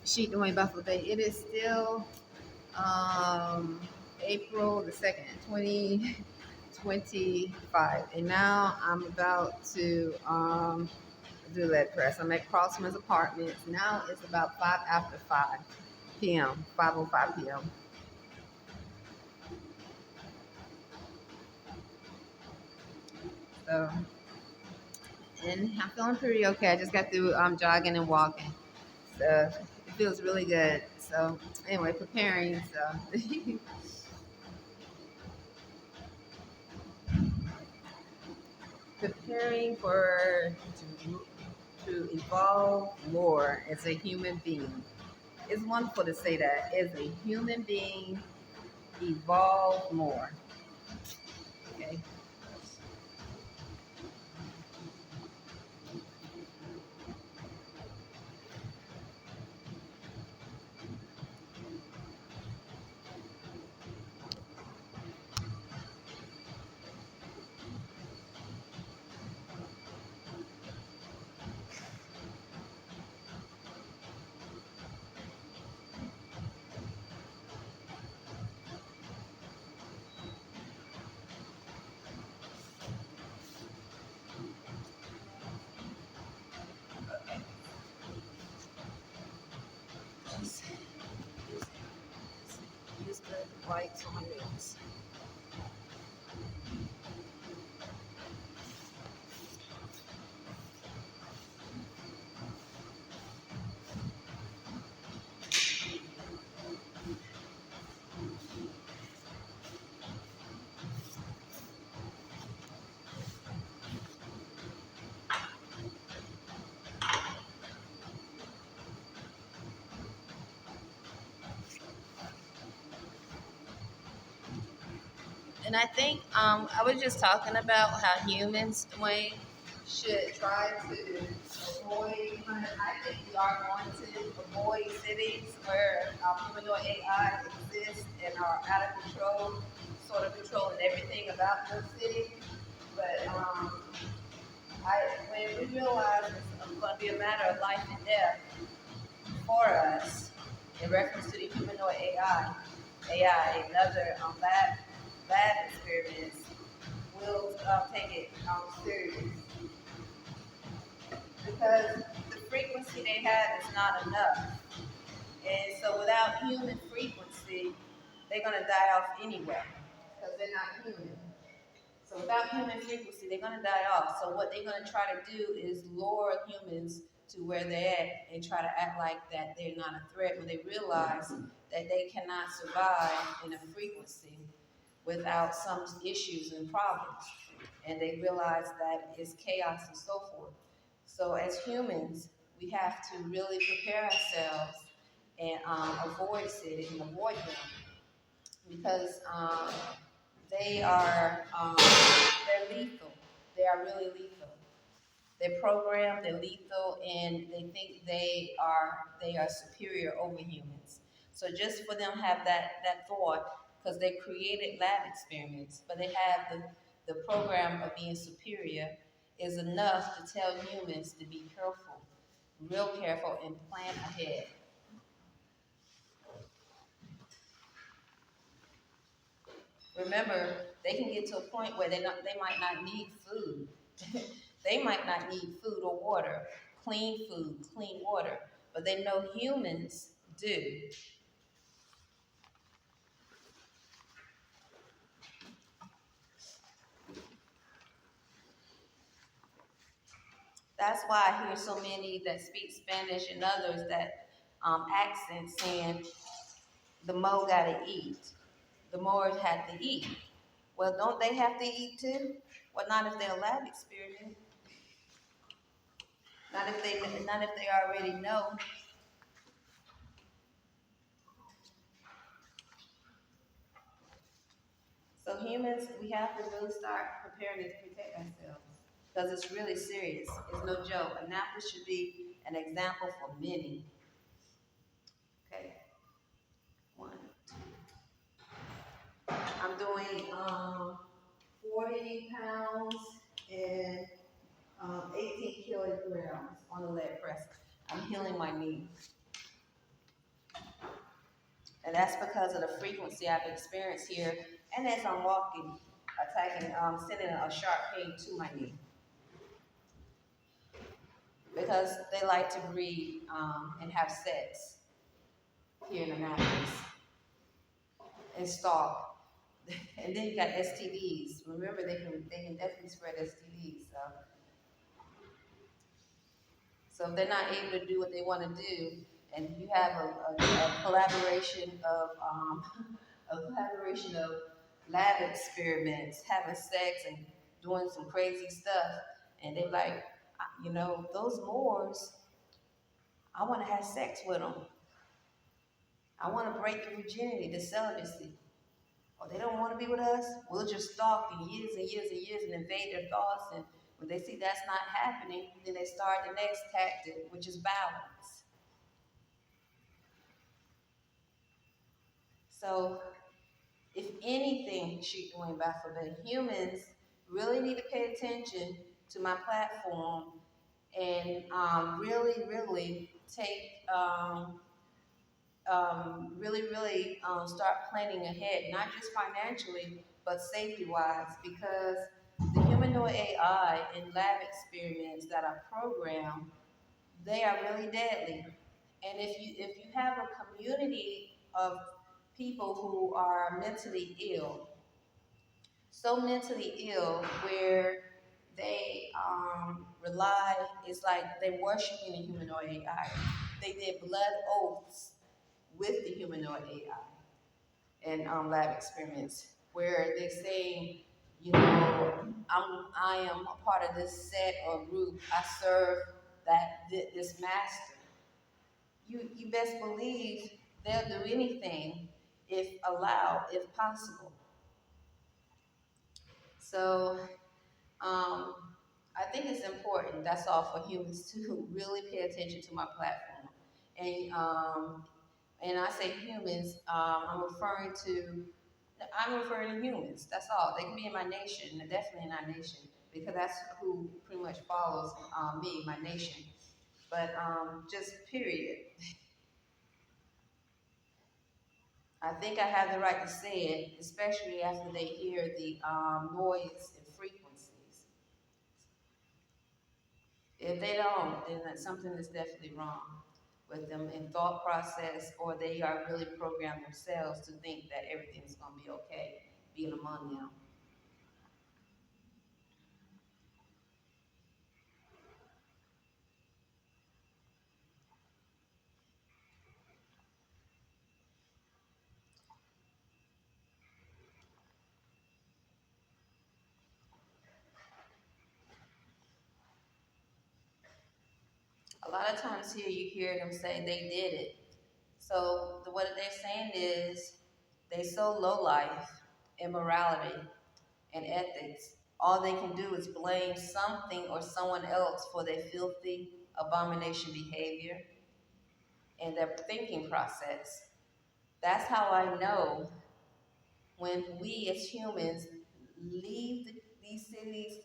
Sheet Doing Buffalo Day. It is still um, April the 2nd, 2025. And now I'm about to do lead press. I'm at Crossman's Apartments. Now it's about 5 after 5 p.m., 5:05 p.m. So, and I'm feeling pretty okay. I just got through jogging and walking. So it feels really good. So anyway, preparing. So preparing for to evolve more as a human being. It's wonderful to say that as a human being, evolve more. Okay. Use use the white toenails. And I think I was just talking about how humans, Dwayne, should try to avoid. I think we are going to avoid cities where humanoid AI exists and are out of control, sort of controlling everything about those cities. But when we realize it's going to be a matter of life and death for us in reference to the humanoid AI, another lab experiments, will take it serious because the frequency they have is not enough. And so without human frequency, they're going to die off anyway because they're not human. So without human frequency, they're going to die off. So what they're going to try to do is lure humans to where they're at and try to act like that they're not a threat when they realize that they cannot survive in a frequency without some issues and problems. And they realize that it's chaos and so forth. So as humans, we have to really prepare ourselves and avoid cities and avoid them because they are they're lethal. They are really lethal. They're programmed, they're lethal, and they think they are superior over humans. So just for them have that thought, because they created lab experiments, but they have the program of being superior, is enough to tell humans to be careful, real careful, and plan ahead. Remember, they can get to a point where they might not need food. They might not need food or water, clean food, clean water, but they know humans do. That's why I hear so many that speak Spanish and others that accent saying the Mo gotta eat, the Moors have to eat. Well, don't they have to eat too? Well, not if they're lab experiment. Not if they already know. So humans, we have to really start preparing to protect ourselves because it's really serious. It's no joke. Annapolis should be an example for many. Okay, one. I'm doing 40 pounds and 18 kilograms on the leg press. I'm healing my knee. And that's because of the frequency I've experienced here. And as I'm walking, attacking, sending a sharp pain to my knee. Because they like to breed and have sex here in the mountains and stalk. And then you got STDs. Remember, they can definitely spread STDs. So if they're not able to do what they want to do, and you have a collaboration of a collaboration of lab experiments, having sex and doing some crazy stuff, and they're like, those Moors, I want to have sex with them. I want to break the virginity, the celibacy. Or they don't want to be with us, we'll just stalk in years and years and years and invade their thoughts. And when they see that's not happening, then they start the next tactic, which is balance. So if anything, she's doing Baphomet, humans really need to pay attention to my platform and really, really take, start planning ahead, not just financially, but safety-wise, because the humanoid AI in lab experiments that are programmed, they are really deadly. And if you have a community of people who are mentally ill, so mentally ill where they rely, it's like they're worshiping the humanoid AI. They did blood oaths with the humanoid AI and lab experiments where they're saying, I am a part of this set or group. I serve this master. You best believe they'll do anything if allowed, if possible. So I think it's important, that's all, for humans to really pay attention to my platform. And I say humans, I'm referring to humans, that's all. They can be in my nation, definitely in our nation, because that's who pretty much follows me, my nation. But just period. I think I have the right to say it, especially after they hear the noise and frequencies. If they don't, then something is definitely wrong with them in thought process, or they are really programmed themselves to think that everything's going to be okay being among them. A lot of times here you hear them say they did it. So what they're saying is they so low life, immorality, and ethics. All they can do is blame something or someone else for their filthy abomination behavior and their thinking process. That's how I know when we as humans leave these cities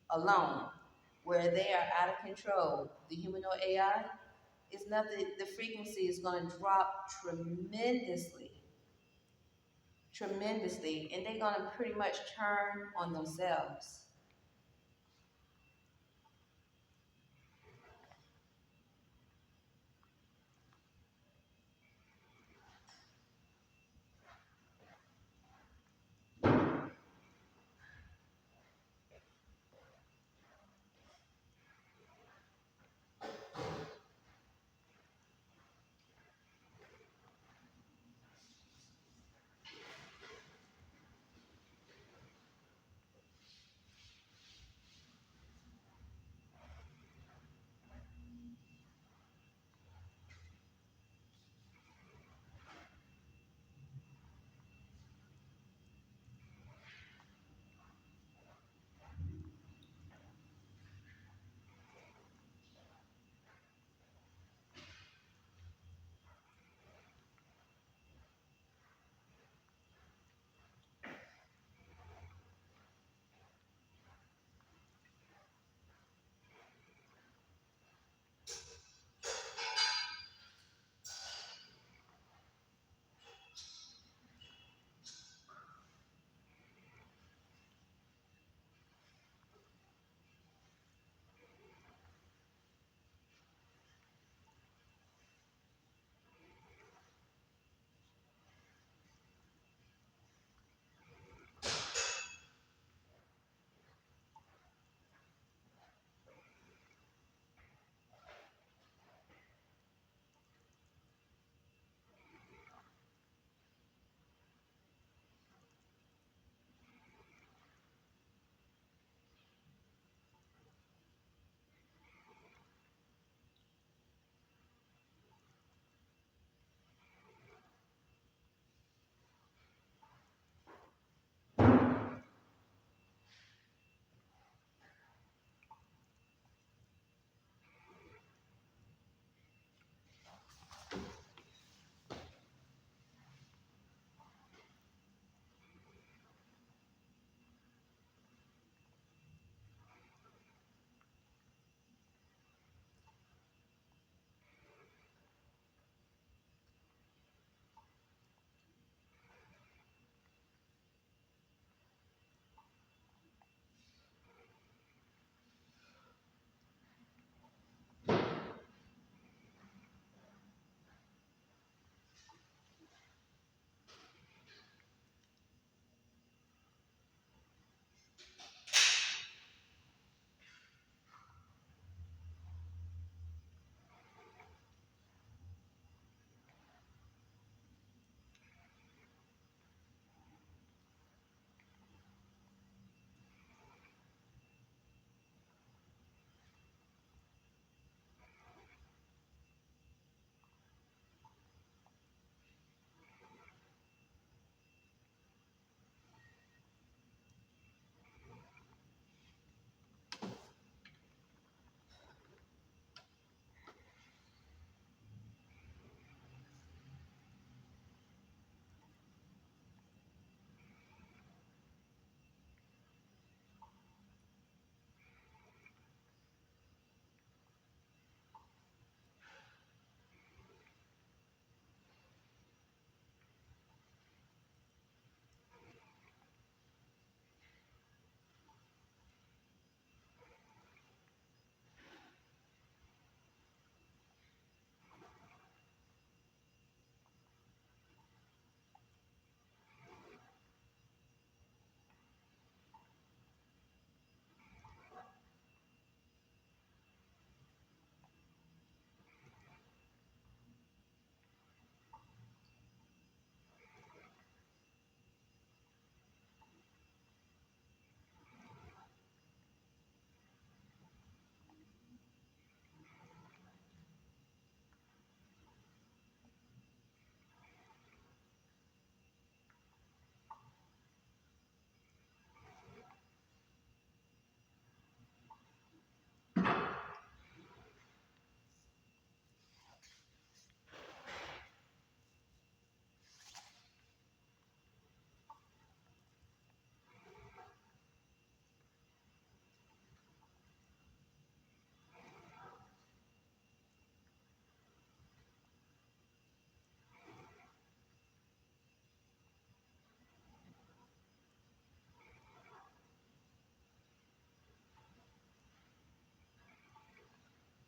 alone, where they are out of control. The humanoid AI is nothing, the frequency is going to drop tremendously, tremendously, and they're going to pretty much turn on themselves.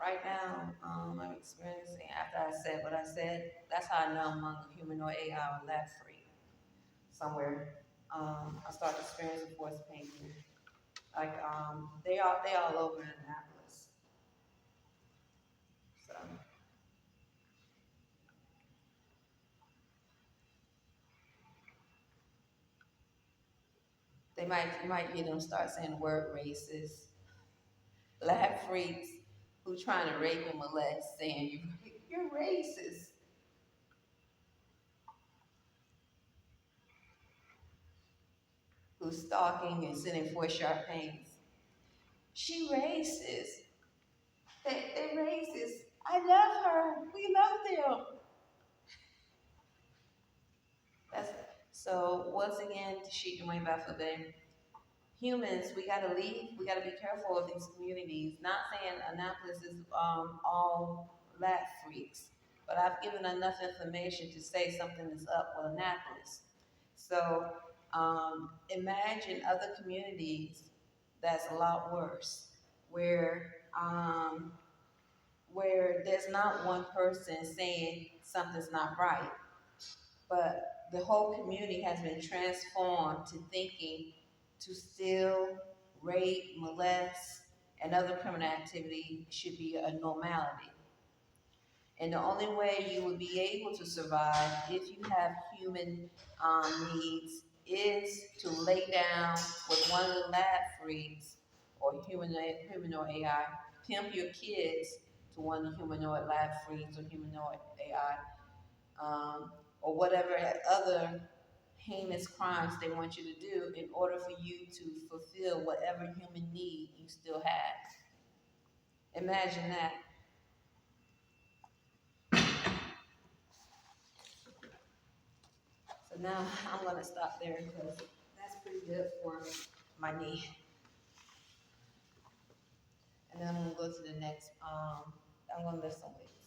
Right now, I'm experiencing, after I said what I said, that's how I know I'm among a humanoid AI or lab freak somewhere. I started experiencing force painting. Like, they all over Annapolis. So you might hear them start saying the word racist. Lab freaks who trying to rape and molest saying you're racist. Who's stalking and sending 4 sharp pains. She racist. They racist. I love her. We love them. That's so once again to shoot your way back for them. Humans, we gotta leave. We gotta be careful of these communities. Not saying Annapolis is all lab freaks, but I've given enough information to say something is up with Annapolis. So imagine other communities that's a lot worse, um, where there's not one person saying something's not right, but the whole community has been transformed to thinking to steal, rape, molest, and other criminal activity should be a normality. And the only way you would be able to survive if you have human needs is to lay down with one of the lab freaks or humanoid AI, pimp your kids to one of the humanoid lab freaks or humanoid AI, or whatever other heinous crimes they want you to do in order for you to fulfill whatever human need you still have. Imagine that. So now I'm gonna stop there because that's pretty good for my knee. And then I'm gonna go to the next, I'm gonna lift some weights.